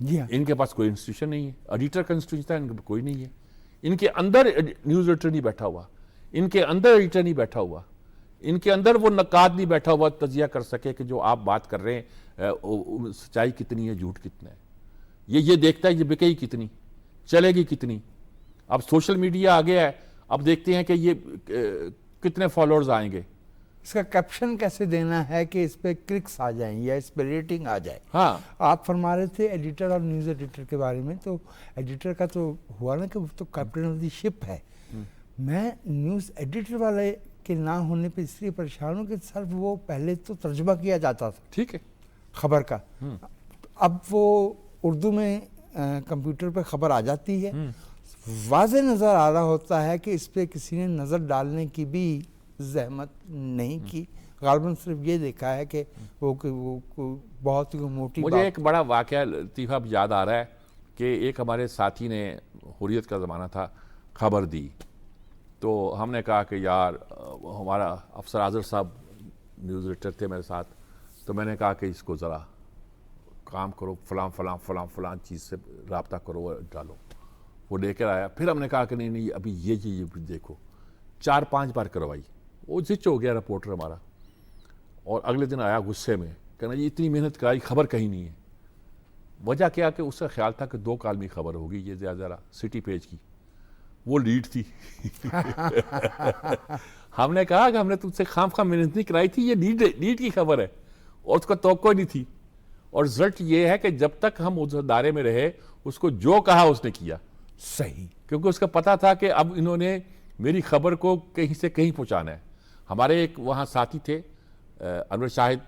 جی ہاں ان کے پاس کوئی institution نہیں ہے. Editor کا institution تھا, ان کے پاس کوئی نہیں ہے. ان کے اندر نیوز ایڈیٹر نہیں بیٹھا ہوا, ان کے اندر ایڈیٹر نہیں بیٹھا ہوا, ان کے اندر وہ نقاد نہیں بیٹھا ہوا تجزیہ کر سکے کہ جو آپ بات کر رہے ہیں سچائی کتنی ہے, جھوٹ کتنا ہے. یہ دیکھتا ہے یہ بکے گی کتنی, چلے گی کتنی. اب سوشل میڈیا آ گیا ہے, اب دیکھتے ہیں کہ یہ کتنے فالوورز آئیں گے. اس کا کیپشن کیسے دینا ہے کہ اس پہ کلکس آ جائیں یا اس پہ ریٹنگ آ جائے. ہاں آپ فرما رہے تھے ایڈیٹر اور نیوز ایڈیٹر کے بارے میں, تو ایڈیٹر کا تو ہوا نا کہ وہ تو کیپٹن آف دی شپ ہے. میں نیوز ایڈیٹر والے کے نہ ہونے پہ اس لیے پریشان ہوں کہ صرف وہ پہلے تو ترجمہ کیا جاتا تھا ٹھیک ہے خبر کا, اب وہ اردو میں کمپیوٹر پہ خبر آ جاتی ہے. واضح نظر آ رہا ہوتا ہے کہ اس پہ کسی نے نظر ڈالنے کی بھی زحمت نہیں کی. غالباً صرف یہ دیکھا ہے کہ وہ بہت ہی موٹی مجھے ایک بڑا واقعہ لطیفہ یاد آ رہا ہے کہ ایک ہمارے ساتھی نے, حریت کا زمانہ تھا, خبر دی. تو ہم نے کہا کہ یار, ہمارا افسر اعظم صاحب نیوز ایڈیٹر تھے میرے ساتھ, تو میں نے کہا کہ اس کو ذرا کام کرو, فلاں فلاں فلاں فلاں چیز سے رابطہ کرو اور ڈالو. وہ لے کر آیا. پھر ہم نے کہا کہ نہیں نہیں ابھی یہ دیکھو. 4-5 بار کروائی. وہ زچ ہو گیا رپورٹر ہمارا, اور اگلے دن آیا غصے میں, کہنا یہ اتنی محنت کرائی, خبر کہیں نہیں ہے. وجہ کیا کہ اس کا خیال تھا کہ 2 کالمی خبر ہوگی, یہ زیادہ سٹی پیج کی, وہ لیڈ تھی. ہم نے کہا کہ ہم نے تم سے خام محنت نہیں کرائی تھی, یہ لیڈ کی خبر ہے اور اس کا توقع نہیں تھی. اور رزلٹ یہ ہے کہ جب تک ہم اس ادارے میں رہے, اس کو جو کہا اس نے کیا. صحیح, کیونکہ اس کا پتا تھا کہ اب انہوں نے میری خبر کو کہیں سے کہیں پہنچانا ہے. ہمارے ایک وہاں ساتھی تھے انور شاہد,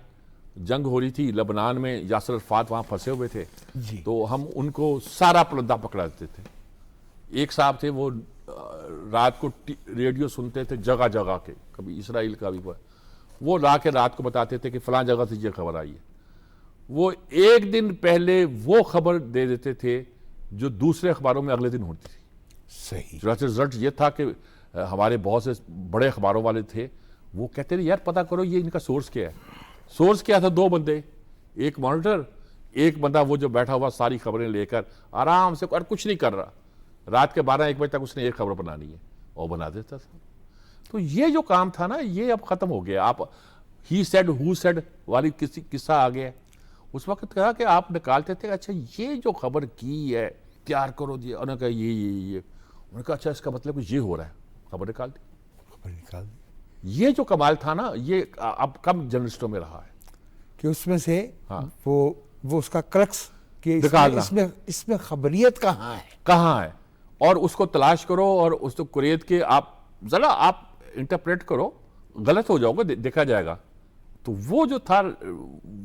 جنگ ہو رہی تھی لبنان میں, یاسر عرفات وہاں پھنسے ہوئے تھے. جی. تو ہم ان کو سارا پلندہ پکڑا دیتے تھے. ایک صاحب تھے وہ رات کو ریڈیو سنتے تھے جگہ جگہ کے, کبھی اسرائیل کا بھی, وہ لا کے رات کو بتاتے تھے کہ فلاں جگہ سے یہ خبر آئی ہے. وہ ایک دن پہلے وہ خبر دے دیتے تھے جو دوسرے اخباروں میں اگلے دن ہوتی تھی. صحیح. چنانچہ رزلٹ یہ تھا کہ ہمارے بہت سے بڑے اخباروں والے تھے, وہ کہتے تھے یار پتہ کرو یہ ان کا سورس کیا ہے. سورس کیا تھا؟ 2 بندے, ایک مانیٹر, ایک بندہ وہ جو بیٹھا ہوا ساری خبریں لے کر آرام سے, اور کچھ نہیں کر رہا. رات کے 12-1 بجے تک اس نے ایک خبر بنانی ہے اور بنا دیتا تھا. تو یہ جو کام تھا نا, یہ اب ختم ہو گیا. آپ ہی سیڈ ہو سیڈ والی قصہ آ گیا. اس وقت کہا کہ آپ نکالتے تھے, اچھا یہ جو خبر کی ہے تیار کرو دی, انہوں نے کہا یہ انہوں نے کہا اچھا اس کا مطلب یہ ہو رہا ہے, خبر نکال دی. خبر نکال دی. یہ جو کمال تھا نا, یہ اب کم جرنلسٹوں میں رہا ہے کہ اس میں سے وہ اس کا کرکس کہ نکالنا, اس میں خبریت کہاں ہے, اور اس کو تلاش کرو اور اس کو قریت کے آپ ذرا آپ انٹرپریٹ کرو, غلط ہو جاؤ گے, دیکھا جائے گا. تو وہ جو تھا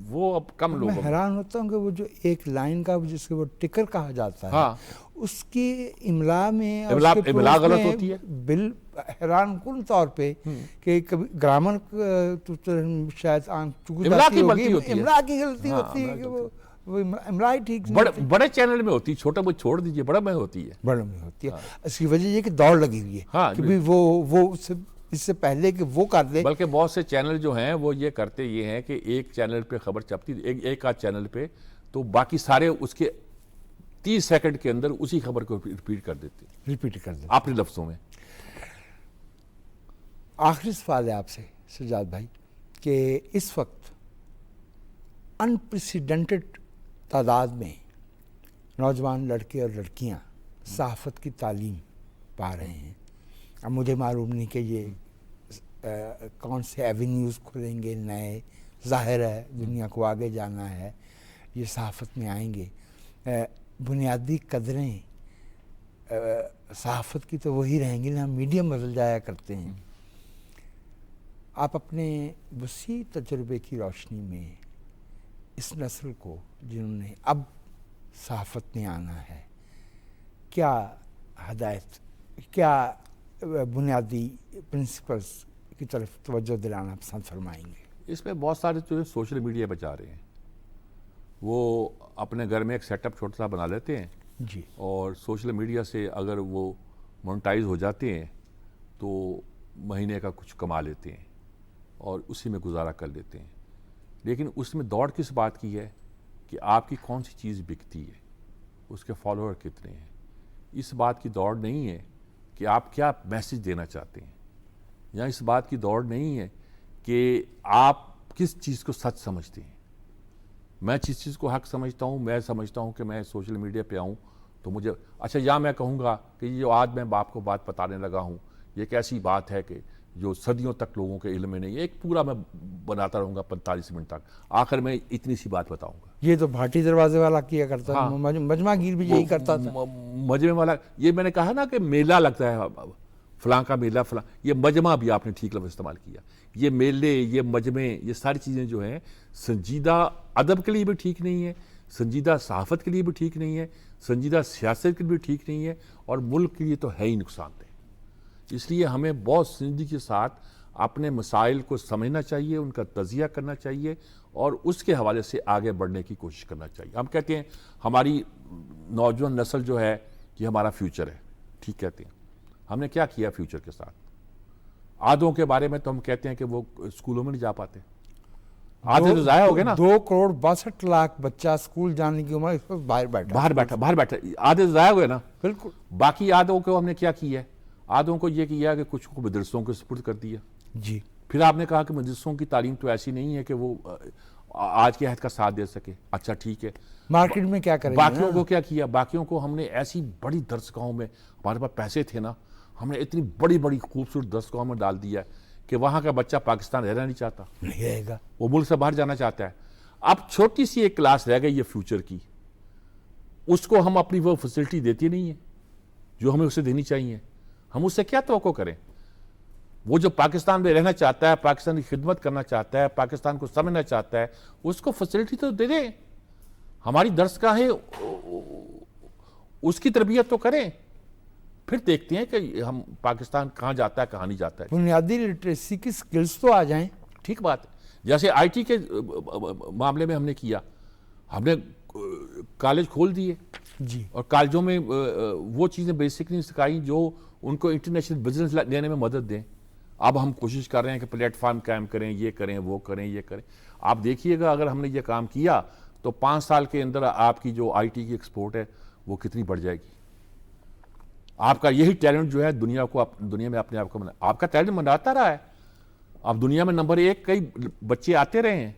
وہ اب کم لوگوں. میں حیران ہوتا ہوں کہ وہ جو ایک لائن کا جس کو وہ ٹکر کہا جاتا ہے, اس کی املا میں املا غلط ہوتی ہے حیران کن طور پہ کہ کبھی گرامر شاید املا کی غلطی ہوتی ہے, املا کی غلطی ہوتی ہے کہ وہ املا ہی ٹھیک بڑے چینل میں ہوتی ہے, چھوٹے میں چھوڑ دیجئے, بڑے میں ہوتی ہے. بڑے میں ہوتی ہے. اس کی وجہ یہ کہ دوڑ لگی ہوئی ہے کہ وہ اس سے پہلے کہ وہ کر دے. بلکہ بہت سے چینل جو ہیں وہ یہ کرتے یہ ہیں کہ ایک چینل پہ خبر چھپتی, ایک آدھ چینل پہ, تو باقی سارے اس کے 30 سیکنڈ کے اندر اسی خبر کو ریپیٹ کر دیتے اپنے لفظوں میں. آخری سوال ہے آپ سے سجاد بھائی کہ اس وقت انپریسیڈنٹڈ تعداد میں نوجوان لڑکے اور لڑکیاں صحافت کی تعلیم پا رہے ہیں. اب مجھے معلوم نہیں کہ یہ کون سے ایونیوز کھلیں گے نئے, ظاہر ہے دنیا کو آگے جانا ہے, یہ صحافت میں آئیں گے. بنیادی قدریں صحافت کی تو وہی رہیں گی نا, میڈیم بدل جایا کرتے ہیں. آپ اپنے وسیع تجربے کی روشنی میں اس نسل کو جنہوں نے اب صحافت میں آنا ہے, کیا ہدایت, کیا بنیادی پرنسپلز کی طرف توجہ دلانا پسند فرمائیں گے؟ اس میں بہت سارے جو سوشل میڈیا پہ جا رہے ہیں, وہ اپنے گھر میں ایک سیٹ اپ چھوٹا سا بنا لیتے ہیں جی, اور سوشل میڈیا سے اگر وہ مونٹائز ہو جاتے ہیں تو مہینے کا کچھ کما لیتے ہیں اور اسی میں گزارا کر لیتے ہیں. لیکن اس میں دوڑ کس بات کی ہے کہ آپ کی کون سی چیز بکتی ہے. اس کے فالوور کتنے ہیں. اس بات کی دوڑ نہیں ہے کہ آپ کیا میسج دینا چاہتے ہیں, یا اس بات کی دوڑ نہیں ہے کہ آپ کس چیز کو سچ سمجھتے ہیں. میں جس چیز کو حق سمجھتا ہوں, میں سمجھتا ہوں کہ میں سوشل میڈیا پہ آؤں تو مجھے اچھا, یا میں کہوں گا کہ یہ جو آج میں آپ کو بات بتانے لگا ہوں یہ ایک ایسی بات ہے کہ جو صدیوں تک لوگوں کے علم میں نہیں ہے, ایک پورا میں بناتا رہوں گا 45 منٹ تک, آخر میں اتنی سی بات بتاؤں گا. یہ تو بھاٹی دروازے والا کیا کرتا تھا, مجمع گیر بھی یہی کرتا تھا. مجمع والا, یہ میں نے کہا نا کہ میلہ لگتا ہے فلاں کا میلہ فلاں, یہ مجمع بھی آپ نے ٹھیک لفظ استعمال کیا. یہ میلے, یہ مجمع, یہ ساری چیزیں جو ہیں سنجیدہ ادب کے لیے بھی ٹھیک نہیں ہے, سنجیدہ صحافت کے لیے بھی ٹھیک نہیں ہے, سنجیدہ سیاست کے لیے بھی ٹھیک نہیں ہے, اور ملک کے لیے تو ہے ہی نقصان دہ. اس لیے ہمیں بہت سنجیدگی کے ساتھ اپنے مسائل کو سمجھنا چاہیے, ان کا تجزیہ کرنا چاہیے, اور اس کے حوالے سے آگے بڑھنے کی کوشش کرنا چاہیے. ہم کہتے ہیں ہماری نوجوان نسل جو ہے یہ ہمارا فیوچر ہے, ٹھیک کہتے ہیں. ہم نے کیا کیا فیوچر کے ساتھ؟ آدھوں کے بارے میں تو ہم کہتے ہیں کہ وہ اسکولوں میں نہیں جا پاتے, آدھے تو ضائع ہو گئے نا. 2,62,00,000 بچہ اسکول جانے کی عمر اس وقت باہر بیٹھا, آدھے ضائع ہوئے نا. بالکل. باقی آدھوں کو ہم نے کیا کیا ہے؟ آدھوں کو یہ کیا کہ کچھ کو مدرسوں کو سپرد کر دیا. جی. پھر آپ نے کہا کہ مدرسوں کی تعلیم تو ایسی نہیں ہے کہ وہ آج کے عہد کا ساتھ دے سکے. اچھا ٹھیک ہے, مارکیٹ میں کیا کریں گے؟ باقیوں کو کیا کیا؟ باقیوں کو ہم نے ایسی بڑی درسگاہوں میں, ہمارے پاس پیسے تھے نا, ہم نے اتنی بڑی بڑی خوبصورت درسگاہوں میں ڈال دیا کہ وہاں کا بچہ پاکستان رہنا نہیں چاہتا, نہیں رہے گا, وہ ملک سے باہر جانا چاہتا ہے. اب چھوٹی سی ایک کلاس رہ گئی ہے فیوچر کی, اس کو ہم اپنی وہ فیسلٹی دیتی نہیں ہے جو ہمیں اسے دینی چاہیے. ہم اس سے کیا توقع کریں؟ وہ جو پاکستان میں رہنا چاہتا ہے, پاکستان کی خدمت کرنا چاہتا ہے, پاکستان کو سمجھنا چاہتا ہے, اس کو فیسلٹی تو دے دیں. ہماری درسگاہیں اس کی تربیت تو کریں, پھر دیکھتے ہیں کہ ہم پاکستان کہاں جاتا ہے کہاں نہیں جاتا ہے. بنیادی لٹریسی کی سکلز تو آ جائیں. ٹھیک بات ہے. جیسے آئی ٹی کے معاملے میں ہم نے کیا, ہم نے کالج کھول دیے, جی, اور کالجوں میں وہ چیزیں بیسک نہیں سکھائیں جو ان کو انٹرنیشنل بزنس لینے میں مدد دیں. اب ہم کوشش کر رہے ہیں کہ پلیٹ فارم قائم کریں, یہ کریں, وہ کریں, یہ کریں. آپ دیکھیے گا اگر ہم نے یہ کام کیا تو 5 سال کے اندر آپ کی جو آئی ٹی کی ایکسپورٹ ہے وہ کتنی بڑھ جائے گی. آپ کا یہی ٹیلنٹ جو ہے دنیا میں اپنے آپ کو آپ کا ٹیلنٹ مناتا رہا ہے. اب دنیا میں نمبر 1 کئی بچے آتے رہے ہیں.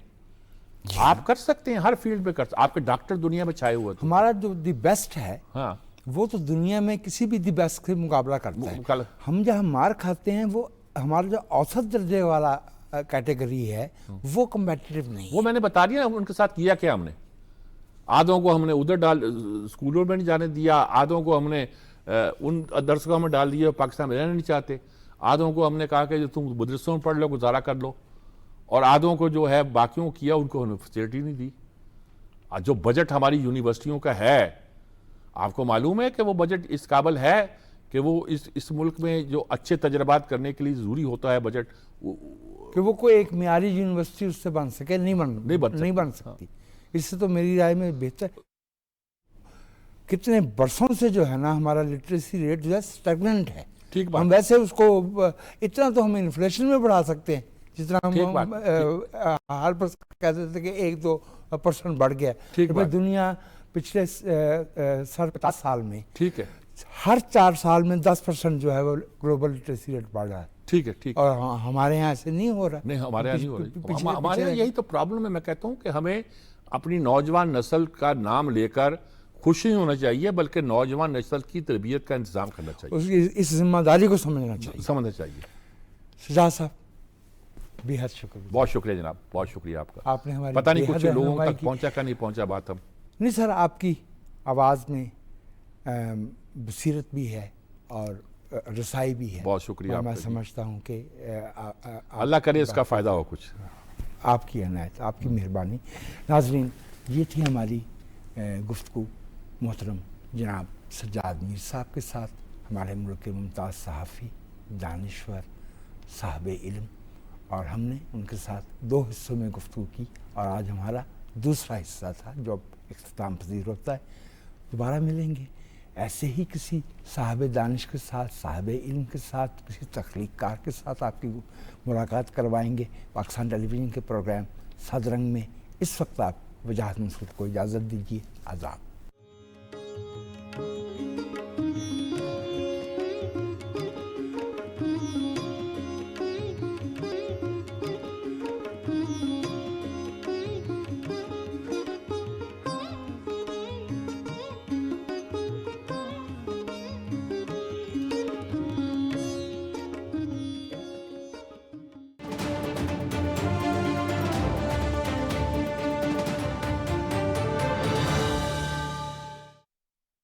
آپ کر سکتے ہیں, ہر فیلڈ میں کر سکتے. آپ کے ڈاکٹر دنیا میں چھائے ہوئے. ہمارا جو دی بیسٹ ہے, ہاں, وہ تو دنیا میں کسی بھی دی بیسٹ سے مقابلہ کرتا ہے. ہم جہاں مار کھاتے ہیں وہ ہمارا جو اوسط درجے والا کیٹیگری ہے وہ کمپیٹیٹو نہیں. وہ میں نے بتا دیا ان کے ساتھ کیا کیا ہم نے. آدھوں کو ہم نے ادھر اسکولوں میں نہیں جانے دیا, آدھوں کو ہم نے ان درسگاہوں میں ڈال دیا پاکستان میں رہنا نہیں چاہتے, آدھوں کو ہم نے کہا کہ تم مدرسوں میں پڑھ لو, گزارا کر لو, اور آدھوں کو جو ہے باقیوں کیا ان کو ہم نے فیسلٹی نہیں دی. جو بجٹ ہماری یونیورسٹیوں کا ہے, آپ کو معلوم ہے کہ وہ بجٹ اس قابل ہے کہ وہ اس ملک میں جو اچھے تجربات کرنے کے لیے ضروری ہوتا ہے بجٹ, کہ وہ کوئی ایک معیاری یونیورسٹی اس سے بن سکے, نہیں بن سکتی. اس سے تو میری رائے میں بہتر کتنے برسوں سے جو ہے نا ہمارا لٹریسی ریٹ جو ہے اسٹیگننٹ ہے. ہم ویسے اس کو اتنا تو ہم انفلیشن میں بڑھا سکتے ہیں جس طرح ہم ہر پر کہتے تھے کہ 1-2% بڑھ گیا. دنیا پچھلے 50 سال میں, ٹھیک ہے, ہر 4 سال میں 10% جو ہے وہ گلوبل لٹریسی ریٹ بڑھ رہا ہے. ٹھیک ہے, ٹھیک. اور ہمارے یہاں ایسے نہیں ہو رہا. نہیں, ہمارے یہاں نہیں ہو رہا. ہمارے یہاں یہی تو پرابلم ہے. میں کہتا ہوں کہ ہمیں اپنی نوجوان نسل کا نام لے کر خوشی ہونا چاہیے, بلکہ نوجوان نسل کی تربیت کا انتظام کرنا چاہیے. اس ذمہ داری کو سمجھنا چاہیے. سجاد صاحب بہت شکریہ. بہت شکریہ جناب, بہت شکریہ آپ کا. آپ نے ہماری پتہ نہیں کچھ لوگوں تک پہنچا کا نہیں پہنچا بات. ہم نہیں سر, آپ کی آواز میں بصیرت بھی ہے اور رسائی بھی ہے. بہت شکریہ. میں سمجھتا ہوں کہ اللہ کرے اس کا فائدہ ہو کچھ. آپ کی عنایت, آپ کی مہربانی. ناظرین, یہ تھی ہماری گفتگو محترم جناب سجاد میر صاحب کے ساتھ, ہمارے ملک کے ممتاز صحافی, دانشور, صاحب علم, اور ہم نے ان کے ساتھ 2 حصوں میں گفتگو کی, اور آج ہمارا دوسرا حصہ تھا جو اب اختتام پذیر ہوتا ہے. دوبارہ ملیں گے ایسے ہی کسی صاحب دانش کے ساتھ, صاحب علم کے ساتھ, کسی تخلیق کار کے ساتھ آپ کی ملاقات کروائیں گے پاکستان ٹیلی ویژن کے پروگرام صد رنگ میں. اس وقت آپ وجاہت منصور کو اجازت دیجیے. آداب.